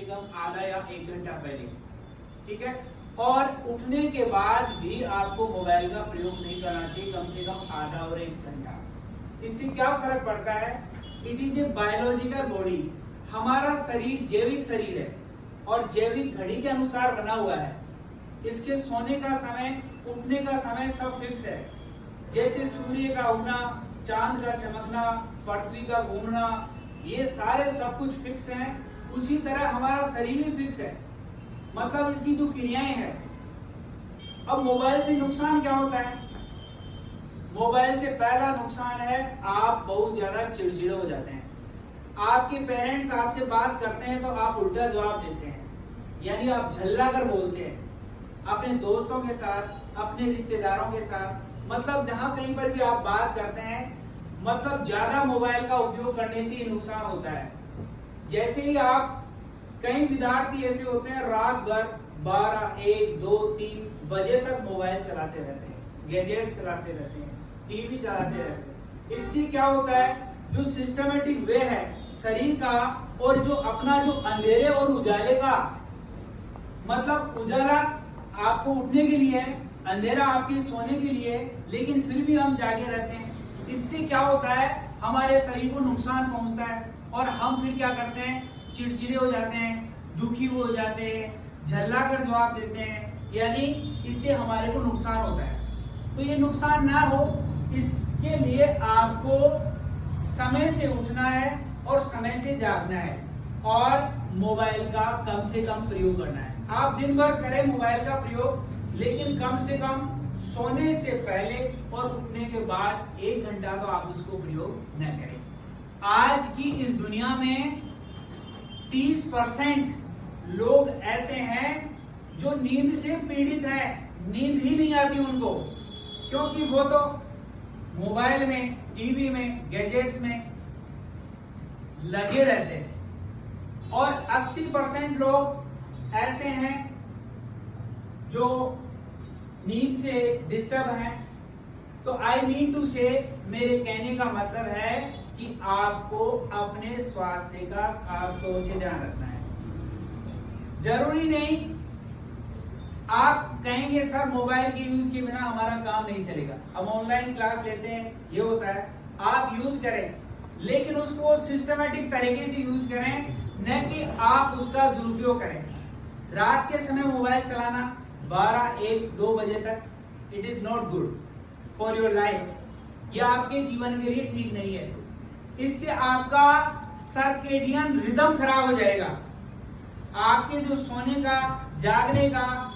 कम आधा या 1 घंटा पहले, ठीक है। और उठने के बाद भी आपको मोबाइल का प्रयोग नहीं करना चाहिए, कम से कम आधा और 1 घंटा। इससे क्या फर्क पड़ता है? It is a biological body. हमारा शरीर जैविक शरीर है और जैविक घड़ी के अनुसार बना हुआ है। इसके सोने का समय, उठने का समय सब फिक्स है। जैसे सूर्य का उगना, चांद का चमकना, पृथ्वी का घूमना, ये सारे सब कुछ फिक्स हैं। उसी तरह हमारा शरीर भी फिक्स है, मतलब इसकी जो क्रियाएं हैं। अब मोबाइल से नुकसान क्या होता है? मोबाइल से पहला नुकसान है आप बहुत ज्यादा चिड़चिड़े हो जाते हैं। आपके पेरेंट्स आपसे बात करते हैं तो आप उल्टा जवाब देते हैं, यानी आप झल्ला कर बोलते हैं अपने दोस्तों के साथ, अपने रिश्तेदारों के साथ, मतलब जहां कहीं पर भी आप बात करते हैं, मतलब ज्यादा मोबाइल का उपयोग करने से ही नुकसान होता है। जैसे ही आप, कई विद्यार्थी ऐसे होते हैं रात भर 12, 1, 2, 3 बजे तक मोबाइल चलाते रहते हैं, गैजेट्स चलाते रहते हैं, टीवी चलाते रहते हैं। इससे क्या होता है? जो सिस्टमेटिक वे है शरीर का, और जो अपना जो अंधेरे और उजाले का, मतलब उजाला आपको उठने के लिए है, अंधेरा आपके सोने के लिए, लेकिन फिर भी हम जागे रहते हैं। इससे क्या होता है? हमारे शरीर को नुकसान पहुंचता है और हम फिर क्या करते हैं? चिड़चिड़े हो जाते हैं, दुखी हो जाते हैं, झल्ला कर जवाब देते हैं, यानी इससे हमारे को नुकसान होता है। तो ये नुकसान ना हो, इसके लिए आपको समय से उठना है और समय से जागना है और मोबाइल का कम से कम प्रयोग करना है। आप दिन भर करें मोबाइल का प्रयोग, लेकिन कम से कम सोने से पहले और उठने के बाद 1 घंटा तो आप उसको प्रयोग न करें। आज की इस दुनिया में 30% लोग ऐसे हैं जो नींद से पीड़ित है, नींद ही नहीं आती उनको, क्योंकि वो तो मोबाइल में, टीवी में, गैजेट्स में लगे रहते हैं। और 80% लोग ऐसे हैं जो नींद से डिस्टर्ब हैं। तो आई मीन टू से, मेरे कहने का मतलब है कि आपको अपने स्वास्थ्य का खास तौर से ध्यान रखना है। जरूरी नहीं आप कहेंगे सर मोबाइल के यूज के बिना हमारा काम नहीं चलेगा, हम ऑनलाइन क्लास लेते हैं, ये होता है। आप यूज करें, लेकिन उसको सिस्टमेटिक तरीके से यूज करें, न कि आप उसका दुरुपयोग करें। रात के समय मोबाइल चलाना 12, 1, 2 बजे तक, it is not good for your life. यह आपके जीवन के लिए ठीक नहीं है। इससे आपका सर्केडियन रिदम खराब हो जाएगा, आपके जो सोने का, जागने का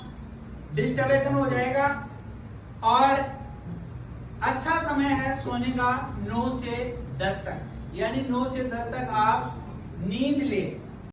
डिस्टर्बेशन हो जाएगा। और अच्छा समय है सोने का 9 से 10 तक, यानी 9 से 10 तक आप नींद ले।